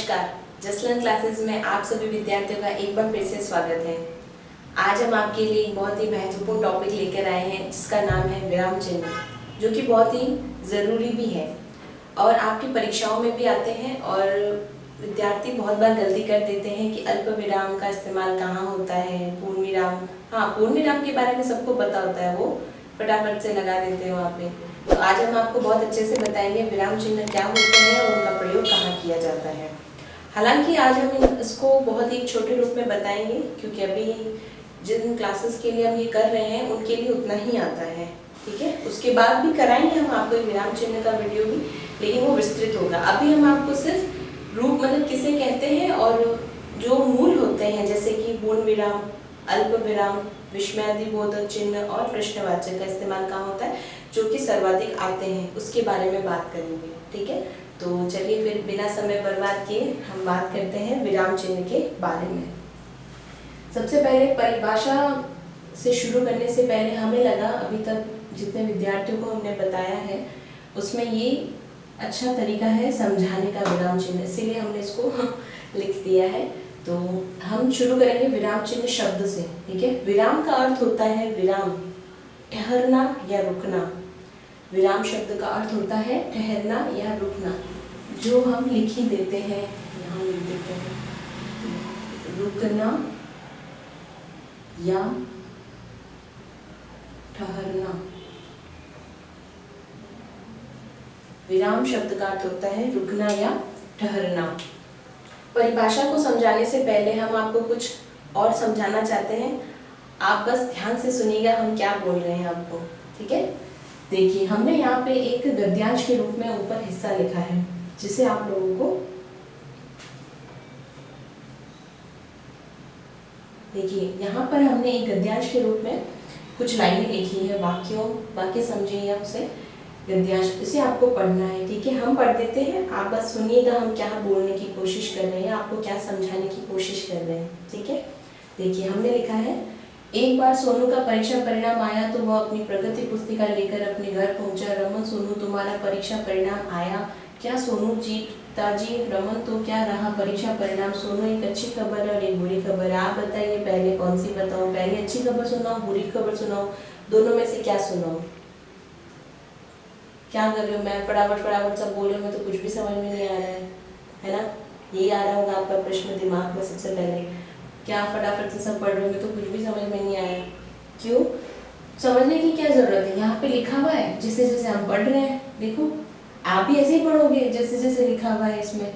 नमस्कार। Just learn classes में आप सभी विद्यार्थियों का एक बार फिर से स्वागत है। आज हम आपके लिए एक बहुत ही महत्वपूर्ण टॉपिक लेकर आए हैं जिसका नाम है विराम चिन्ह, जो कि बहुत ही ज़रूरी भी है और आपकी परीक्षाओं में भी आते हैं। और विद्यार्थी बहुत बार गलती कर देते हैं कि अल्प विराम का इस्तेमाल कहाँ होता है, पूर्ण विराम। हाँ, पूर्ण विराम के बारे में सबको पता होता है, वो फटाफट से लगा देते हैं वहाँ पे। तो आज हम आपको बहुत अच्छे से बताएंगे विराम चिन्ह क्या होते हैं और उनका प्रयोग कहाँ किया जाता है। हालांकि आज हम इसको बहुत ही छोटे रूप में बताएंगे, क्योंकि अभी जिन क्लासेस के लिए हम ये कर रहे हैं उनके लिए उतना ही आता है, ठीक है। उसके बाद भी कराएंगे हम आपको विराम चिन्ह का वीडियो भी, लेकिन वो विस्तृत होगा। अभी हम आपको सिर्फ रूप मतलब किसे कहते हैं और जो मूल होते हैं, जैसे कि पूर्ण विराम, अल्प विराम, विस्मयादिबोधक चिन्ह और प्रश्नवाचक का इस्तेमाल कहाँ होता है, जो कि सर्वाधिक आते हैं, उसके बारे में बात करेंगे, ठीक है। तो चलिए फिर बिना समय बर्बाद किए हम बात करते हैं विराम चिन्ह के बारे में। सबसे पहले परिभाषा से शुरू करने से पहले हमें लगा, अभी तक जितने विद्यार्थियों को हमने बताया है उसमें ये अच्छा तरीका है समझाने का विराम चिन्ह, इसीलिए हमने इसको लिख दिया है। तो हम शुरू करेंगे विराम चिन्ह शब्द से, ठीक है। विराम का अर्थ होता है विराम, ठहरना या रुकना। विराम शब्द का अर्थ होता है ठहरना या रुकना, जो हम लिख ही देते हैं, यहाँ लिख देते हैं रुकना या ठहरना। विराम शब्द का अर्थ होता है रुकना या ठहरना। परिभाषा को समझाने से पहले हम आपको कुछ और समझाना चाहते हैं, आप बस ध्यान से सुनिएगा हम क्या बोल रहे हैं आपको, ठीक है। देखिए, हमने यहाँ पे एक गद्यांश के रूप में ऊपर हिस्सा लिखा है, जिसे आप लोगों को देखिए, यहाँ पर हमने एक गद्यांश के रूप में कुछ लाइनें लिखी है, वाक्य समझिए उसे गद्यांश, इसे आपको पढ़ना है, ठीक है। हम पढ़ देते हैं, आप बस सुनिएगा हम क्या बोलने की कोशिश कर रहे हैं, आपको क्या समझाने की कोशिश कर रहे हैं, ठीक है। देखिए, हमने लिखा है, एक बार सोनू का परीक्षा परिणाम आया तो वह अपनी प्रगति पुस्तिका लेकर अपने घर पहुंचा। रमन, सोनू तुम्हारा परीक्षा परिणाम आया क्या? सोनू जी, पिताजी। रमन, तो क्या रहा परीक्षा परिणाम? सोनू, एक अच्छी खबर है और एक बुरी खबर है। आप बताइए पहले कौन सी बताऊं? पहले अच्छी खबर सुनाओ, बुरी खबर सुनाओ, दोनों में से क्या सुनाओ? क्या कर रहे हो? मैं फटाफट सब बोल रही हूँ, तो कुछ भी समझ में नहीं आ रहा है ना? यही आ रहा होगा आपका प्रश्न दिमाग में सबसे पहले, क्या फटाफट से सब पढ़ रहे हो तो कुछ भी समझ में नहीं आया? क्यों? समझने की क्या जरूरत है? यहाँ पे लिखा हुआ है, जैसे जैसे हम पढ़ रहे हैं, देखो आप भी ऐसे ही पढ़ोगे जैसे जैसे लिखा हुआ है इसमें।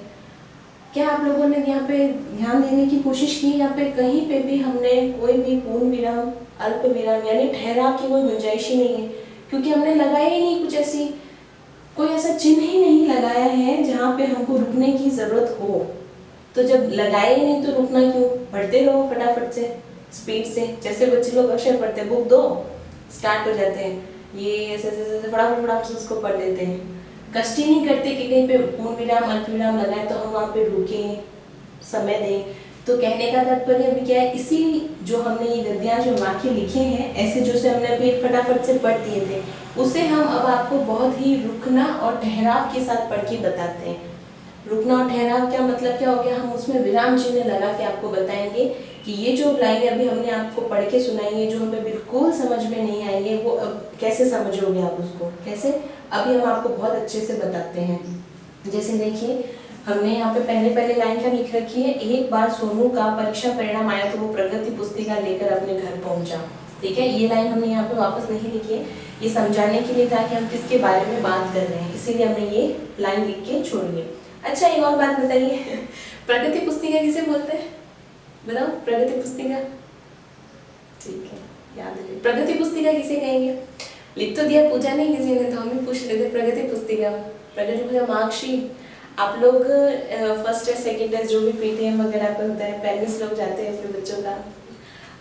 क्या आप लोगों ने यहाँ पे ध्यान देने की कोशिश की? यहाँ पे कहीं पे भी हमने कोई भी पूर्ण विराम, अल्प विराम यानी ठहराव की कोई गुंजाइश ही नहीं है, क्योंकि हमने लगाया ही नहीं कुछ ऐसी, कोई ऐसा चिन्ह ही नहीं लगाया है जहाँ पे हमको रुकने की जरूरत हो। तो जब लगाए ही नहीं तो रुकना क्यों? पढ़ते रहो फटाफट से, स्पीड से, जैसे बच्चे लोग अक्षर पढ़ते हैं, बुक दो स्टार्ट हो जाते हैं, ये ऐसे ऐसे फटाफट से उसको पढ़ लेते हैं। कष्ट ही नहीं करते कि कहीं पे पूर्ण विराम, अल्प विराम लगाए तो हम वहाँ पे रुकें, समय दें। तो कहने का तात्पर्य अभी क्या है, इसी जो हमने ये गद्यांश और वाक्य लिखे हैं ऐसे, जो से हमने अभी फटाफट से पढ़ दिए थे, उसे हम अब आपको बहुत ही रुकना और ठहराव के साथ पढ़ के बताते हैं। रुकना और ठहराव क्या मतलब क्या हो गया, हम उसमें विराम चिन्ह लगा के आपको बताएंगे कि ये जो लाइनें अभी हमने आपको पढ़ के सुनाई है, जो हमें बिल्कुल समझ में नहीं आई है, वो अब कैसे समझोगे आप उसको, कैसे? अभी हम आपको बहुत अच्छे से बताते हैं। जैसे देखिए, हमने यहाँ पे पहले लाइन क्या लिख रखी है, एक बार सोनू का परीक्षा परिणाम आया तो वो प्रगति पुस्तिका लेकर अपने घर पहुंचा, ठीक है। ये लाइन हमने यहाँ पे वापस नहीं लिखी है, ये समझाने के लिए था कि हम किसके बारे में बात कर रहे हैं, इसीलिए हमने ये लाइन लिख के छोड़िए। अच्छा, एक और बात बताइए, प्रगति पुस्तिका किसे बोलते हैं? बताओ, प्रगति पुस्तिका, ठीक है, याद रखिए, प्रगति पुस्तिका किसे कहेंगे? लिख तो दिया, पूछा नहीं किसी ने, तो हम भी पूछ लेते। प्रगति पुस्तिका, मार्कशीट। आप लोग फर्स्ट या सेकेंड जो भी पीटीएम वगैरह पे होता है, पेरेंट्स लोग जाते हैं फिर बच्चों का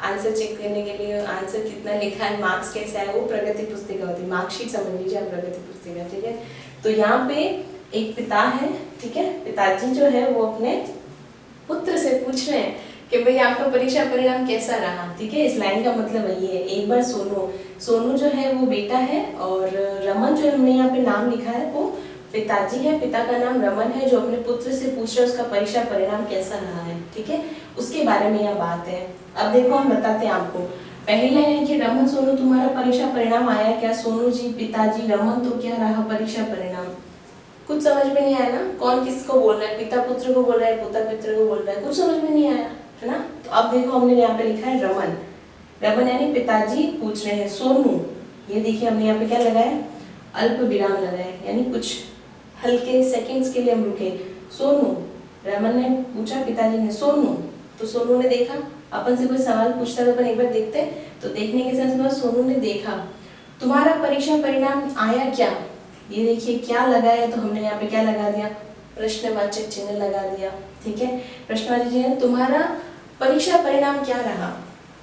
आंसर चेक करने के लिए, आंसर कितना लिखा है, मार्क्स कैसे आए, वो प्रगति पुस्तिका होती है। मार्कशीट समझ लीजिए आप प्रगति पुस्तिका, ठीक है। तो यहाँ पे एक पिता है, ठीक है, पिताजी जो है वो अपने पुत्र से पूछ रहे हैं कि भाई आपका परीक्षा परिणाम कैसा रहा, ठीक है। इस लाइन का मतलब वही है, एक बार सोनू जो है वो बेटा है, और रमन जो हमने यहाँ पे नाम लिखा है वो पिताजी है, पिता का नाम रमन है, जो अपने पुत्र से पूछ रहे उसका परीक्षा परिणाम कैसा रहा है। ठीक है, उसके बारे में यह बात है। अब देखो हम बताते हैं आपको। पहली लाइन है कि रमन सोनू तुम्हारा परीक्षा परिणाम आया क्या? सोनू जी पिताजी, रमन तो क्या रहा परीक्षा परिणाम? कुछ समझ में नहीं आया ना? कौन किसको बोल रहा है? पिता पुत्र को बोल रहा है, पुत्र पित्र को बोल रहा है, कुछ समझ में नहीं आया है ना? तो अब देखो हमने यहाँ पे लिखा है रमन, रमन यानी पिताजी पूछ रहे हैं। सोनू, ये देखिए हमने यहाँ पे क्या लगाया, अल्प विराम लगाया, यानी कुछ हल्के सेकंड्स के लिए हम रुके। सोनू, रमन ने पूछा पिताजी ने, सोनू, तो सोनू ने देखा। अपन से कोई सवाल पूछता तो अपन एक बार देखते, तो देखने के साथ सोनू ने देखा। तुम्हारा परीक्षा परिणाम आया क्या? ये देखिए क्या लगाया, तो हमने यहाँ पे क्या लगा दिया, प्रश्नवाचक चिन्ह लगा दिया। ठीक है, प्रश्नवाचक चिन्ह, तुम्हारा परीक्षा परिणाम क्या रहा?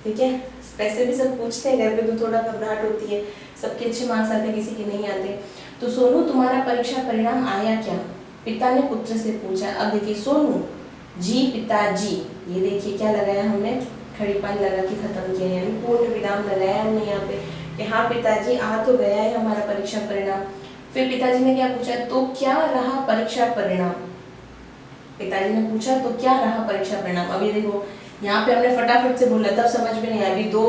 ठीक है, वैसे भी सब पूछते हैं घर पे, तो थोड़ा घबराहट होती है, सबके अच्छे मार्क्स आते हैं, किसी के नहीं आते। तो सोनू तुम्हारा परीक्षा परिणाम आया क्या? पिता ने पुत्र से पूछा। अब देखिए सोनू जी पिताजी, ये देखिए क्या लगाया हमने, खड़ी पानी लगा के खत्म किया, यानी पूर्ण विराम लगाया हमने यहाँ पे कि हाँ पिताजी आ तो गया है हमारा परीक्षा परिणाम। फिर पिताजी ने क्या पूछा, तो क्या रहा परीक्षा परिणाम? पिताजी ने पूछा तो क्या रहा परीक्षा परिणाम। अभी देखो यहाँ पे हमने फटाफट से बोला, तब समझ में नहीं आया। अभी दो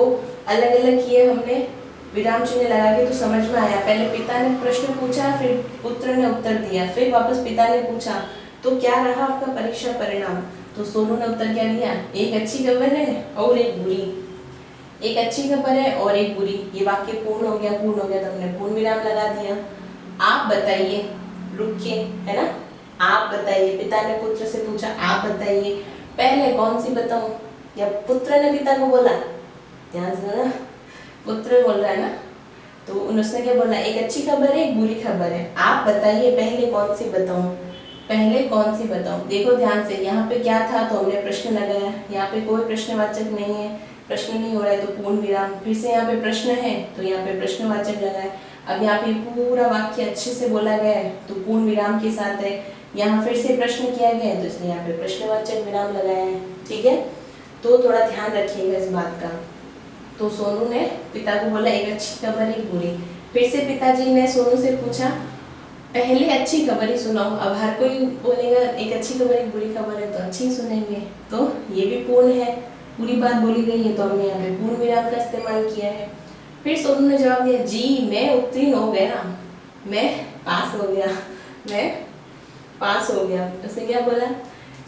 अलग अलग किए हमने, विराम चिन्ह लगा के, तो समझ में आया। पहले पिता ने प्रश्न पूछा, फिर पुत्र ने उत्तर दिया, फिर वापस पिता ने पूछा तो क्या रहा आपका परीक्षा परिणाम? तो सोनू ने उत्तर क्या दिया, एक अच्छी खबर है और एक बुरी। एक अच्छी खबर है और एक बुरी, ये वाक्य पूर्ण हो गया। पूर्ण हो गया तो हमने पूर्ण विराम लगा दिया। आप बताइए, रुक के, है ना, आप बताइए। पिता ने पुत्र से पूछा, आप बताइए पहले कौन सी बताऊं? या पुत्र ने पिता को बोला, ध्यान से ना, पुत्र बोल रहा है ना, तो उसने क्या बोला, एक अच्छी खबर है एक बुरी खबर है, आप बताइए पहले कौन सी बताऊं? पहले कौन सी बताऊं? देखो ध्यान से, यहाँ पे क्या था, तो हमने प्रश्न लगाया। यहाँ पे कोई प्रश्नवाचक नहीं है, प्रश्न नहीं हो रहा है, तो पूर्ण विराम। फिर से यहाँ पे प्रश्न है, तो यहाँ पे प्रश्नवाचक लगाया। अब यहाँ पे पूरा वाक्य अच्छे से बोला गया है, तो पूर्ण विराम के साथ है। यहाँ फिर से प्रश्न किया गया है, तो इसलिए यहाँ पे प्रश्नवाचक विराम लगाया है। ठीक है, तो थोड़ा ध्यान रखिएगा इस बात का। तो सोनू ने पिता को बोला एक अच्छी खबर एक बुरी। फिर से पिताजी ने सोनू से पूछा, पहले अच्छी खबर ही सुनाओ। अब हर कोई बोलेगा एक अच्छी खबर एक बुरी खबर है, तो अच्छी ही सुनेंगे, तो ये भी पूर्ण है, पूरी बात बोली गई है, तो हमने यहाँ पे पूर्ण विराम का इस्तेमाल किया है। फिर सोनू ने जवाब दिया, जी मैं उत्तीर्ण हो गया, मैं पास हो गया, मैं पास हो गया। उसने क्या बोला,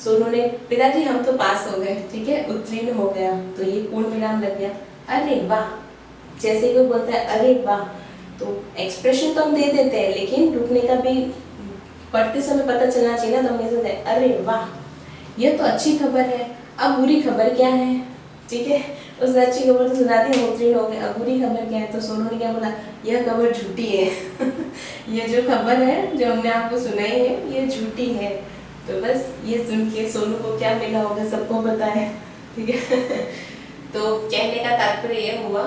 सोनू ने, पिताजी हम तो पास हो गए। ठीक है, उत्तीर्ण हो गया, तो ये पूर्ण विराम लग गया। अरे वाह, जैसे कोई बोलता है अरे वाह, तो एक्सप्रेशन तो हम दे देते हैं, लेकिन रुकने का भी पढ़ते समय पता चलना चाहिए ना, तो हम ये सोचते हैं अरे वाह ये तो अच्छी खबर है। अब बुरी खबर क्या है? ठीक है, उसने अच्छी खबर तो सुना दी, हम उत्तीर्ण हो गए। अब बुरी खबर क्या है? तो सोनू ने क्या बोला, यह खबर झूठी है। ये जो खबर है जो हमने आपको सुनाई है ये झूठी है। तो बस ये सुन के सोनू को क्या मिला होगा सबको पता है। ठीक है, तो कहने का तात्पर्य यह हुआ,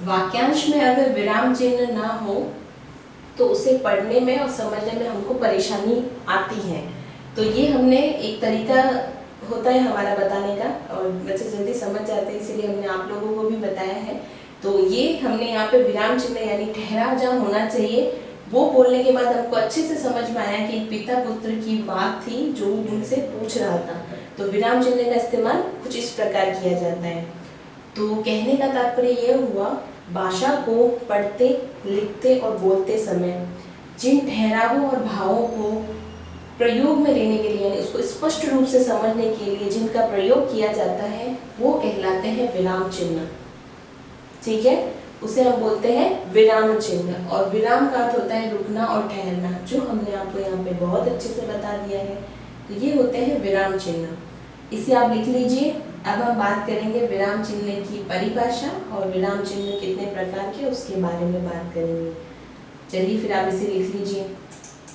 वाक्यांश में अगर विराम चिन्ह ना हो तो उसे पढ़ने में और समझने में हमको परेशानी आती है। तो ये हमने एक तरीका होता है हमारा बताने का, और बच्चे जल्दी समझ जाते हैं, इसीलिए हमने आप लोगों को भी बताया है। तो ये हमने यहाँ पे विराम चिन्ह यानी ठहराव जहाँ होना चाहिए, वो बोलने के बाद हमको अच्छे से समझ में आया कि पिता पुत्र की बात थी जो उनसे पूछ रहा था। तो विराम चिन्ह का इस्तेमाल कुछ इस प्रकार किया जाता है। तो कहने का तात्पर्य यह हुआ, भाषा को पढ़ते लिखते और बोलते समय जिन ठहरावों और भावों को प्रयोग में लेने के लिए, यानी उसको स्पष्ट रूप से समझने के लिए जिनका प्रयोग किया जाता है, वो कहलाते हैं विराम चिन्ह। ठीक है, उसे हम बोलते हैं विराम चिन्ह। और विराम का अर्थ होता है रुकना और ठहरना, जो हमने आपको यहाँ पे बहुत अच्छे से बता दिया है। तो ये होते हैं विराम चिन्ह, इसे आप लिख लीजिए। अब हम बात करेंगे विराम चिन्ह की परिभाषा और विराम चिन्ह कितने प्रकार के, उसके बारे में बात करेंगे। चलिए फिर आप इसे लिख लीजिए।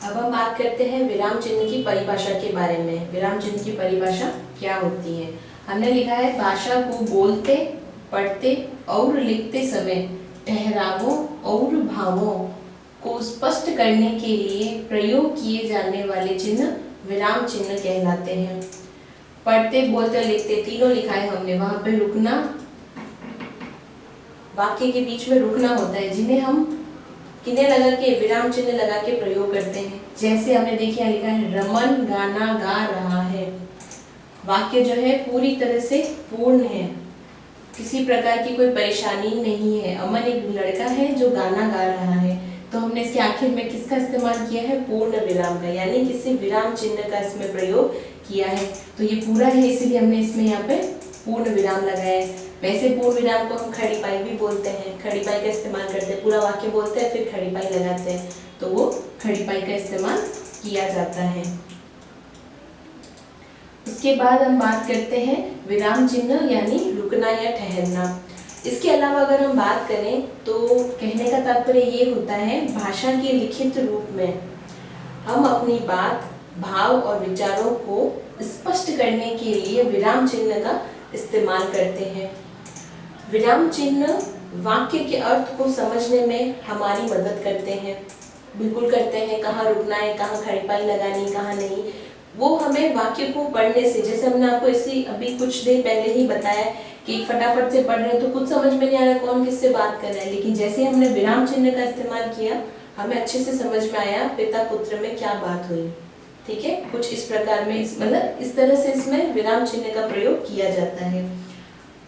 अब हम बात करते हैं विराम चिन्ह की परिभाषा के बारे में। विराम चिन्ह की परिभाषा क्या होती है? हमने लिखा है, भाषा को बोलते पढ़ते और लिखते समय ठहरावों और भावों को स्पष्ट करने के लिए प्रयोग किए जाने वाले चिन्ह विराम चिन्ह कहलाते हैं। पढ़ते बोलते लिखते तीनों लिखा है हमने, वहां पे रुकना, वाक्य के बीच में रुकना होता है, जिन्हें हम किन्हें लगा के, विराम चिन्ह लगा के प्रयोग करते हैं। जैसे हमने देखिए लिखा है रमन गाना गा रहा है। वाक्य जो है पूरी तरह से पूर्ण है, किसी प्रकार की कोई परेशानी नहीं है। अमन एक लड़का है जो गाना गा रहा है, तो हमने इसके आखिर में किसका इस्तेमाल किया है, पूर्ण विराम का, यानी किसी विराम चिन्ह का इसमें प्रयोग किया है। तो ये पूरा है, इसीलिए हमने इसमें यहाँ पे पूर्ण विराम लगाया है। वैसे पूर्ण विराम को हम खड़ी पाई भी बोलते हैं, खड़ी पाई का इस्तेमाल करते हैं, पूरा वाक्य बोलते हैं फिर खड़ी पाई लगाते हैं, तो वो खड़ी पाई का इस्तेमाल किया जाता है। उसके बाद हम बात करते हैं विराम चिन्ह यानी रुकना या ठहरना। इसके अलावा अगर हम बात करें तो कहने का तात्पर्य ये होता है, भाषा के लिखित रूप में हम अपनी बात, भाव और विचारों को स्पष्ट करने के लिए विराम चिन्ह का इस्तेमाल करते हैं। विराम चिन्ह वाक्य के अर्थ को समझने में हमारी मदद करते हैं, बिल्कुल करते हैं। कहाँ रुकना है, कहाँ खड़ी पाई लगानी, कहाँ नहीं, वो हमें वाक्य को पढ़ने से, जैसे हमने आपको इसी अभी कुछ देर पहले ही बताया कि फटाफट से पढ़ रहे हैं तो कुछ समझ में नहीं आ रहा कौन किससे बात कर रहा है, लेकिन जैसे हमने विराम चिन्ह का इस्तेमाल किया हमें अच्छे से समझ में आया पिता पुत्र में क्या बात हुई। ठीक है, कुछ इस प्रकार में मतलब इस तरह से इसमें विराम चिन्ह का प्रयोग किया जाता है।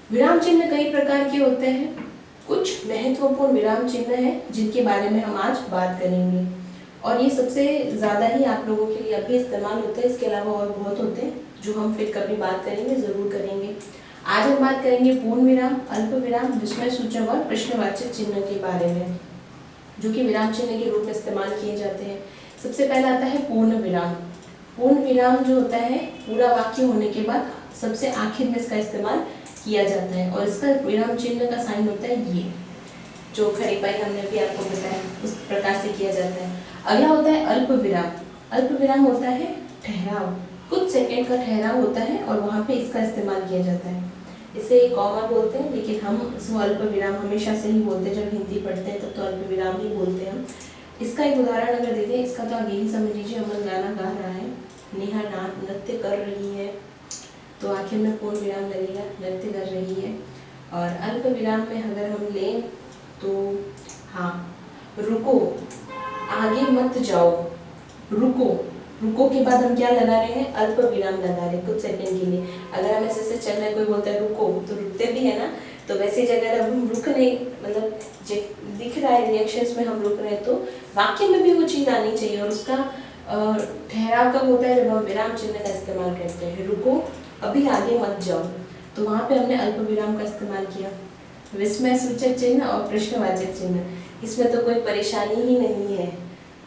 विराम चिन्ह कई प्रकार के होते हैं, कुछ महत्वपूर्ण विराम चिन्ह है जिनके बारे में हम आज बात करेंगे, और ये सबसे ज़्यादा ही आप लोगों के लिए अभी इस्तेमाल होते हैं। इसके अलावा और बहुत होते हैं जो हम फिर कभी बात करेंगे, ज़रूर करेंगे। आज हम बात करेंगे पूर्ण विराम, अल्प विराम, विस्मय सूचक और प्रश्नवाचक चिन्ह के बारे में, जो कि विराम चिन्ह के रूप में इस्तेमाल किए जाते हैं। सबसे पहला आता है पूर्ण विराम। पूर्ण विराम जो होता है पूरा वाक्य होने के बाद सबसे आखिर में इसका इस्तेमाल किया जाता है, और इसका विराम चिन्ह का साइन होता है ये, जो खड़ी पाई हमने भी आपको बताया उस प्रकार से किया जाता है। अगला होता है अल्प विराम। अल्प विराम होता है ठहराव, कुछ सेकंड का ठहराव होता है और वहाँ पे इसका इस्तेमाल किया जाता है। इसे कॉमा बोलते हैं, लेकिन हम इसको अल्प विराम हमेशा से ही बोलते हैं। जब हिंदी पढ़ते हैं तब तो अल्प विराम ही बोलते हैं हम। इसका एक उदाहरण अगर देते हैं, इसका तो आप यही समझ लीजिए, अमन गाना गा रहा है, नेहा नृत्य कर रही है, तो आखिर में पूर्ण विराम लगेगा, नृत्य कर रही है। और अल्प विराम में अगर हम लें तो हाँ, रुको, आगे मत जाओ, रुको। रुको के बाद हम क्या लगा रहे हैं, अल्प विराम लगा रहे हैं कुछ सेकंड के लिए। अगर हम ऐसे से चल रहे, कोई बोलता है रुको, तो रुकते भी है ना, तो वैसे जगह अब हम रुक नहीं, मतलब दिख रहा है रिएक्शंस में हम रुक रहे हैं, तो वाक्य में भी वो चीज़ आनी चाहिए। और उसका ठहराव कब होता है, जब हम विराम चिन्ह का इस्तेमाल करते हैं। रुको, अभी आगे मत जाओ, तो वहाँ पे हमने अल्प विराम का इस्तेमाल किया। विस्मय सूचक चिन्ह और प्रश्नवाचक चिन्ह, इसमें तो कोई परेशानी ही नहीं है,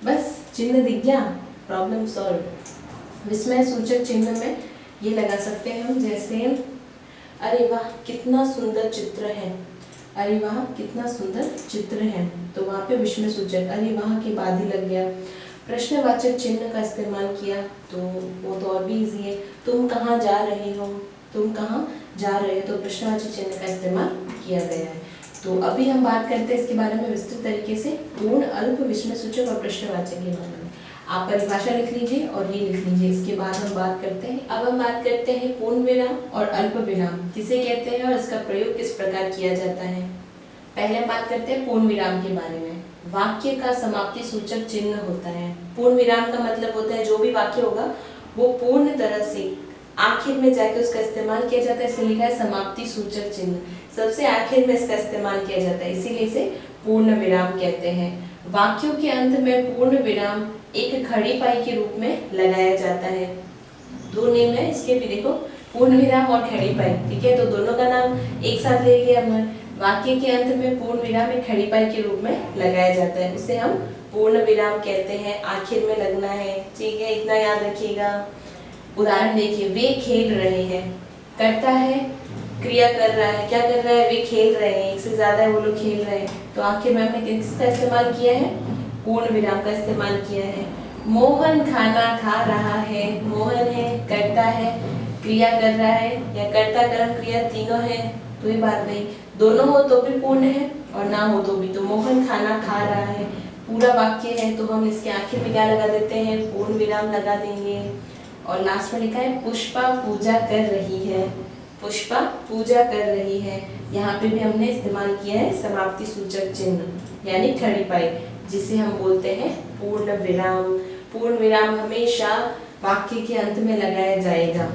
बस चिन्ह दिख गया, प्रॉब्लम सॉल्व। विस्मय सूचक चिन्ह में ये लगा सकते हैं हम, जैसे अरे वाह कितना सुंदर चित्र है, अरे वाह कितना सुंदर चित्र है, तो वहाँ पे विस्मय सूचक अरे वाह के बाद ही लग गया। प्रश्नवाचक चिन्ह का इस्तेमाल किया तो वो तो और भी इजी है, तुम कहाँ जा रहे हो, तुम कहाँ जा रहे हो, तो प्रश्नवाचक चिन्ह का इस्तेमाल किया गया है। तो अभी हम बात करते हैं इसके बारे में विस्तृत तरीके से, पूर्ण, अल्प, विस्मय सूचक और प्रश्नवाचक के बारे में। आप परिभाषा लिख लीजिए और ये लिख लीजिए, इसके बाद हम बात करते हैं। अब हम बात करते हैं पूर्ण विराम और अल्प विराम किसे कहते हैं और इसका प्रयोग किस प्रकार किया जाता है। पहले हम बात करते हैं पूर्ण विराम के बारे में। वाक्य का समाप्ति सूचक चिन्ह होता है। पूर्ण विराम का मतलब होता है जो भी वाक्य होगा वो पूर्ण तरह से आखिर में जाके उसका इस्तेमाल किया जाता है, इसलिए लिखा है समाप्ति सूचक चिन्ह, सबसे आखिर में इसका इस्तेमाल किया जाता है, इसीलिए इसे पूर्ण विराम कहते हैं। वाक्यों के अंत में पूर्ण विराम एक खड़ी पाई के रूप में लगाया जाता है। दो नेम है इसके भी, देखो, पूर्ण विराम और खड़ी पाई, ठीक है, तो दोनों का नाम एक साथ ले लिया हमने। वाक्य के अंत में पूर्ण विराम एक खड़ी पाई के रूप में लगाया जाता है, उसे हम पूर्ण विराम कहते हैं, आखिर में लगना है, ठीक है, इतना याद रखिएगा। उदाहरण देखिए, वे खेल रहे हैं, करता है, क्रिया कर रहा है, क्या कर रहा है, वे खेल रहे हैं, एक से ज्यादा है वो लोग खेल रहे हैं, तो आखिर में हमने किसका इस्तेमाल किया है, पूर्ण विराम का इस्तेमाल किया है। मोहन खाना खा रहा है, मोहन है, करता है, क्रिया कर रहा है, या कर्ता कर्म क्रिया तीनों है, तो ये बात नहीं, दोनों हो तो भी पूर्ण है और ना हो तो भी, तो मोहन खाना खा रहा है पूरा वाक्य है, तो हम इसके आखिर में क्या लगा देते हैं, पूर्ण विराम लगा देंगे। और लास्ट में लिखा है पुष्पा पूजा कर रही है, पुष्पा पूजा कर रही है, यहाँ पे भी हमने इस्तेमाल किया है समाप्ति सूचक चिन्ह यानी खड़ी पाई। जिसे हम बोलते हैं पूर्ण विराम। पूर्ण विराम हमेशा वाक्य के अंत में लगाया जाएगा।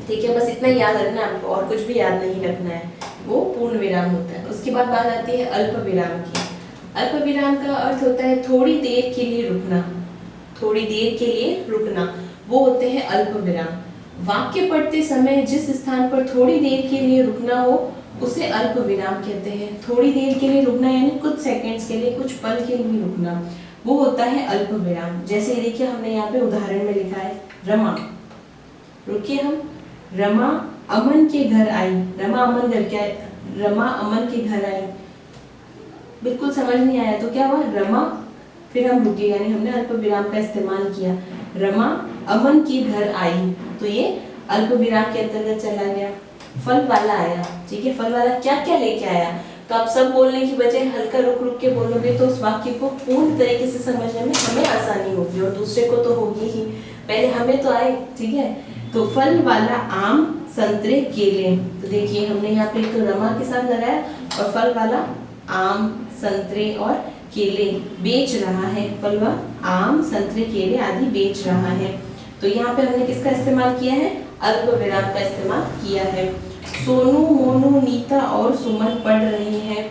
ठीक है, बस इतना याद रखना है आपको, और कुछ भी याद नहीं रखना है, वो पूर्ण विराम होता है। उसके बाद बात आती है अल्प विराम की। अल्प विराम का अर्थ होता है थोड़ी देर के लिए रुकना, थोड़ी देर के लिए रुकना, वो होते हैं अल्प विराम। वाक्य पढ़ते समय जिस स्थान पर थोड़ी देर के लिए रुकना हो उसे अल्प विराम कहते हैं। थोड़ी देर के लिए रुकना यानी कुछ सेकंड्स के लिए, कुछ पल के लिए रुकना, वो होता है अल्प विराम। जैसे देखिए हमने यहाँ पे उदाहरण में लिखा है रमा, रुकिए हम, रमा अमन के घर आई। रमा अमन घर क्या है, रमा अमन के घर आई, बिल्कुल समझ नहीं आया तो क्या हुआ, रमा, फिर हम रुके यानी हमने अल्प विराम का इस्तेमाल किया। रमा अमन के घर आई, तो ये अल्प विराम के अंतर्गत चला गया। फल वाला आया, ठीक है, फल वाला क्या क्या लेके आया, तो आप सब बोलने की बजाय हल्का रुक रुक के बोलोगे तो उस वाक्य को पूर्ण तरीके से समझने में हमें आसानी होगी और दूसरे को तो होगी ही, पहले हमें तो आए। ठीक है, तो फल वाला आम संतरे केले, तो देखिए हमने यहाँ पे तो रमा के साथ लगाया और फल वाला आम संतरे और केले बेच रहा है। फल वाला आम संतरे केले आदि बेच रहा है, तो यहाँ पे हमने किसका इस्तेमाल किया है, अल्प विराम का इस्तेमाल किया है। सोनू, मोनू, नीता और सुमन पढ़ रहे हैं।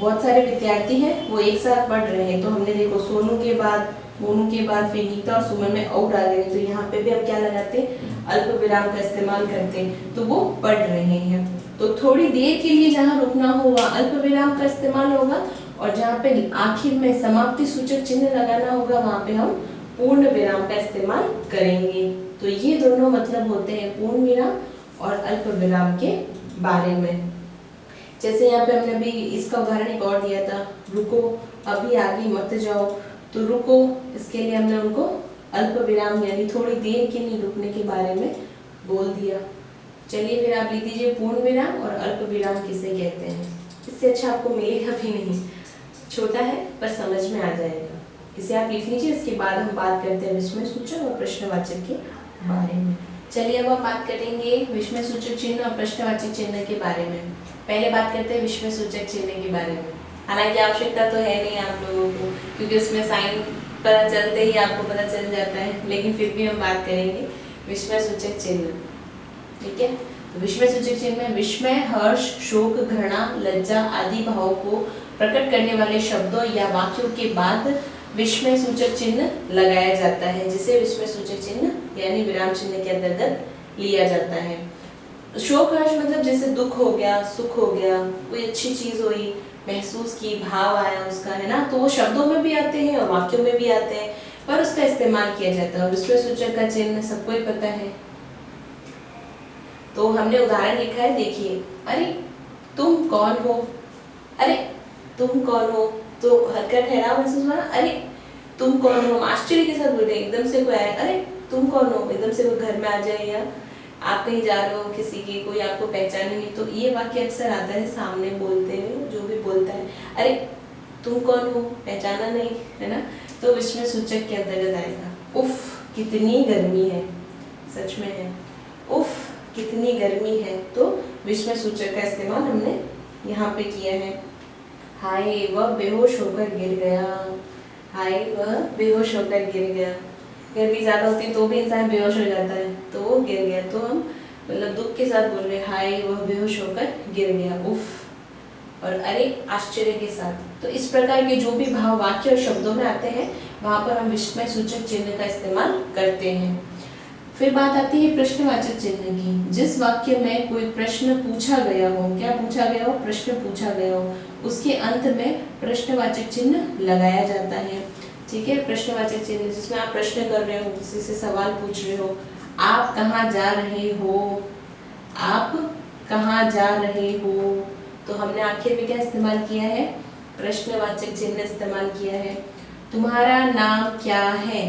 बहुत सारे विद्यार्थी हैं वो एक साथ पढ़ रहे हैं, तो हमने देखो सोनू के बाद, मोनू के बाद फिर नीता और सुमन में और डाले, तो यहाँ पे भी अब क्या लगाते, अल्प विराम का इस्तेमाल करते, तो वो पढ़ रहे हैं। तो थोड़ी देर के लिए जहाँ रुकना हो वहाँ अल्प विराम का इस्तेमाल होगा, और जहाँ पे आखिर में समाप्ति सूचक चिन्ह लगाना होगा वहाँ पे हम पूर्ण विराम का इस्तेमाल करेंगे। तो ये दोनों मतलब होते हैं पूर्ण विराम और अल्प विराम के बारे में। जैसे यहाँ पे हमने भी इसका उदाहरण एक और दिया था, रुको अभी आगे मत जाओ, तो रुको इसके लिए हमने उनको अल्प विराम यानी थोड़ी देर के लिए रुकने के बारे में बोल दिया। चलिए फिर आप लिख दीजिए पूर्ण विराम और अल्प विराम किसे कहते हैं। इससे अच्छा आपको मिलेगा भी नहीं, छोटा है पर समझ में आ जाएगा। इसे आप लिख लीजिए, इसके बाद हम बात करते हैं विस्मय सूचक और प्रश्नवाचक के बारे में। चलिए अब हम बात करेंगे विस्मय सूचक चिन्ह और प्रश्नवाचक चिन्ह के बारे में। पहले बात करते हैं विस्मय सूचक चिन्ह के बारे में। हालांकि आवश्यकता तो है नहीं आप लोगों को, क्योंकि उसमें साइन पता चलते ही आपको पता चल जाता है, लेकिन फिर भी हम बात करेंगे विस्मय सूचक चिन्ह। ठीक है, तो विस्मय सूचक चिन्ह में विस्मय, हर्ष, शोक, घृणा, लज्जा आदि भावों को प्रकट करने वाले शब्दों या वाक्यों के बाद विस्मय सूचक चिन्ह लगाया जाता है, जिसे विस्मय सूचक चिन्ह यानी विराम चिन्ह के अंतर्गत लिया जाता है। शोक, हर्ष मतलब जैसे दुख हो गया, सुख हो गया, कोई अच्छी चीज हुई, महसूस की, भाव आया उसका, है ना, तो वो शब्दों में भी आते हैं और वाक्यों में भी आते हैं, पर उसका इस्तेमाल किया जाता है। और विस्मय सूचक का चिन्ह सबको ही पता है, तो हमने उदाहरण लिखा है, देखिए, अरे तुम कौन हो, अरे तुम कौन हो, तो हल्का ठहराव महसूस हुआ, अरे तुम कौन हो, आश्चर्य के साथ बोल रहे, एकदम से कोई आया, अरे तुम कौन हो, एकदम से कोई घर में आ जाए, या आप कहीं जा रहे हो किसी की, कोई आपको पहचाने नहीं, तो ये वाक्य अक्सर आता है सामने बोलते हुए, जो भी बोलता है, अरे तुम कौन हो, पहचाना नहीं, है ना, तो विस्मय सूचक के अंतर्गत आएगा। उफ कितनी गर्मी है, सच में है, उफ कितनी गर्मी है, तो विस्मय सूचक का इस्तेमाल हमने यहाँ पे किया है। हाय वह बेहोश होकर गिर गया, हाय वह बेहोश होकर गिर गया, गर्मी ज़्यादा होती है तो भी इंसान बेहोश हो जाता है, तो वो गिर गया, तो हम मतलब दुख के साथ बोल रहे हैं, हाय वह बेहोश होकर गिर गया, उफ, और अरे आश्चर्य के साथ। तो इस प्रकार के जो भी भाव वाक्य और शब्दों में आते हैं वहाँ पर हम विस्मय सूचक चिन्ह का इस्तेमाल करते हैं। फिर बात आती है प्रश्नवाचक चिन्ह की। जिस वाक्य में कोई प्रश्न पूछा गया हो, क्या पूछा गया हो, प्रश्न पूछा गया हो, उसके अंत में प्रश्नवाचक चिन्ह लगाया जाता है। ठीक है, प्रश्नवाचक चिन्ह जिसमें आप प्रश्न कर रहे हो, किसी से सवाल पूछ रहे हो, आप कहाँ जा रहे हो, आप कहाँ जा रहे हो, तो हमने आखिर में क्या इस्तेमाल किया है, प्रश्नवाचक चिन्ह इस्तेमाल किया है। तुम्हारा नाम क्या है,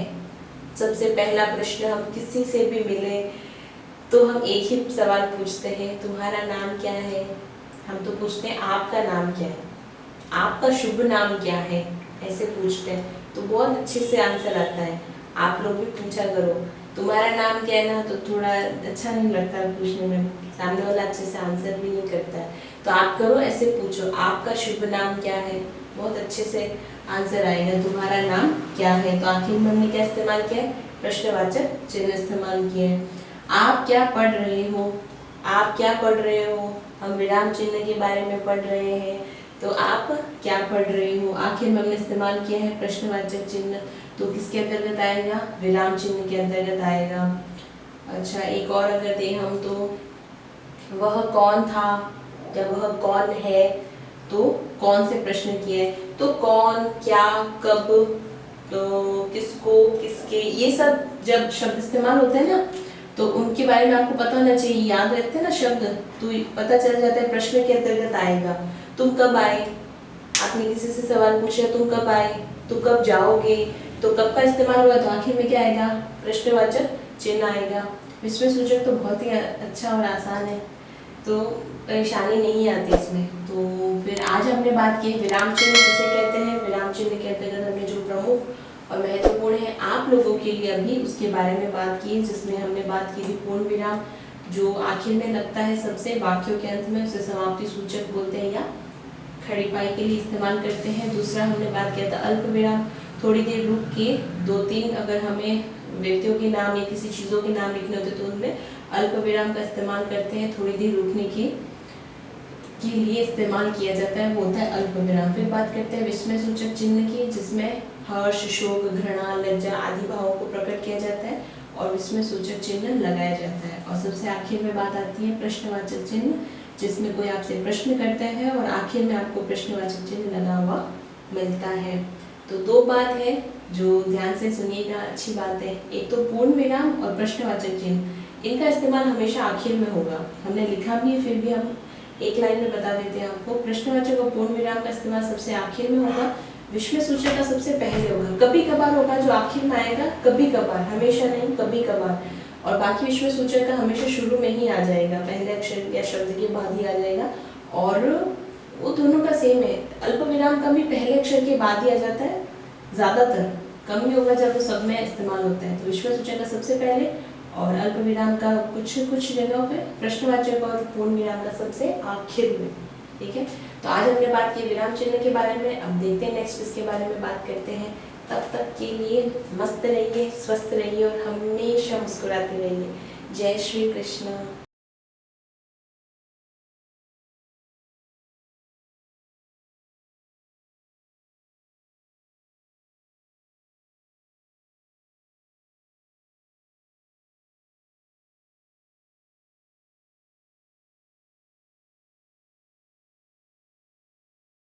सबसे पहला प्रश्न, हम किसी से भी मिले तो हम एक ही सवाल पूछते हैं, तुम्हारा नाम क्या है, हम तो पूछते हैं आपका नाम क्या है, आपका शुभ नाम क्या है, ऐसे पूछते हैं, तो बहुत अच्छे से आंसर आता है। आप लोग भी पूछा करो, तुम्हारा नाम क्या है ना, तो थोड़ा अच्छा नहीं लगता पूछने में, सामने वाला अच्छे से आंसर भी नहीं करता है, तो आप करो, ऐसे पूछो आपका शुभ नाम क्या है, बहुत अच्छे से आंसर आएगा। तुम्हारा नाम क्या है, तो आखिर में हमने क्या इस्तेमाल किया है, प्रश्नवाचक चिन्ह इस्तेमाल किए हैं। आप क्या पढ़ रहे हो, आप क्या पढ़ रहे हो, हम विराम चिन्ह के बारे में पढ़ रहे हैं, तो आप क्या पढ़ रहे हो, आखिर में हमने इस्तेमाल किया है प्रश्नवाचक चिन्ह, तो किसके अंतर्गत आएगा, विराम चिन्ह के अंतर्गत आएगा। अच्छा, एक और अगर दें हम तो वह कौन था या वह कौन है, तो कौन से प्रश्न किए, तो कौन, क्या, कब, तो किसको, किसके, ये सब जब शब्द इस्तेमाल होते हैं ना, तो उनके बारे में आपको पता होना चाहिए, याद रहते हैं ना शब्द, तो पता चल जाता है प्रश्न के अंतर्गत आएगा। तुम कब आए, आपने किसी से सवाल पूछा तुम कब आए, तो कब जाओगे, तो कब का इस्तेमाल हुआ, तो आखिर में क्या आएगा, प्रश्नवाचक चिन्ह आएगा। विस्मय सूचक तो बहुत ही अच्छा और आसान है, तो परेशानी नहीं आती इसमें। तो फिर आज हमने बात की विराम चिन्ह किसे कहते हैं, विराम चिन्ह के अंतर्गत हमने जो प्रमुख और महत्वपूर्ण है आप लोगों के लिए अभी उसके बारे में बात की, जिसमें हमने बात की थी पूर्ण विराम जो आखिर में लगता है सबसे वाक्यों के अंत में, उसे समाप्ति सूचक बोलते हैं या खड़ी पाई के लिए इस्तेमाल करते हैं। दूसरा हमने बात किया था अल्प विराम, थोड़ी देर रुक के 2-3 अगर हमें व्यक्तियों के नाम या किसी चीज़ों के नाम लिखने होते तो उनमें अल्प विराम का इस्तेमाल करते हैं, थोड़ी देर रुकने के लिए इस्तेमाल किया जाता है, वो होता है अल्प विराम। फिर बात करते हैं विस्मय सूचक चिन्ह की, जिसमें हर्ष, शोक, घृणा, लज्जा आदि भावों को प्रकट किया जाता है और विस्मय सूचक चिन्ह लगाया जाता है। और सबसे आखिर में बात आती है प्रश्नवाचक चिन्ह, जिसमें कोई आपसे प्रश्न करता है और आखिर में आपको प्रश्नवाचक चिन्ह लगा हुआ मिलता है। तो 2 बात है जो ध्यान से सुनिएगा, अच्छी बात है। एक तो पूर्ण विराम और प्रश्नवाचक चिन्ह, इनका इस्तेमाल हमेशा आखिर में होगा। हमने लिखा भी है, फिर भी हम एक लाइन में बता देते हैं आपको। प्रश्नवाचक और पूर्ण विराम का इस्तेमाल सबसे आखिर में होगा, विस्मय सूचक का सबसे पहले होगा। कभी कभार होगा जो आखिर में आएगा, कभी कभार, हमेशा नहीं, कभी कभार। और बाकी विस्मय सूचक का हमेशा शुरू में ही आ जाएगा, पहले अक्षर या शब्द के बाद ही आ जाएगा। और वो दोनों का सेम है, अल्प विराम का भी पहले अक्षर के बाद ही आ जाता है, ज़्यादातर कम ही होगा जब वो सब में इस्तेमाल होता है। तो विस्मय सूचक का सबसे पहले और अल्प विराम का कुछ जगहों पे, प्रश्नवाचक और पूर्ण विराम का सबसे आखिर में। ठीक है, तो आज हमने बात की विराम चिन्ह के बारे में, अब देखते हैं नेक्स्ट इसके बारे में बात करते हैं। तब तक के लिए मस्त रहिए, स्वस्थ रहिए और हमेशा मुस्कुराते रहिए। जय श्री कृष्ण।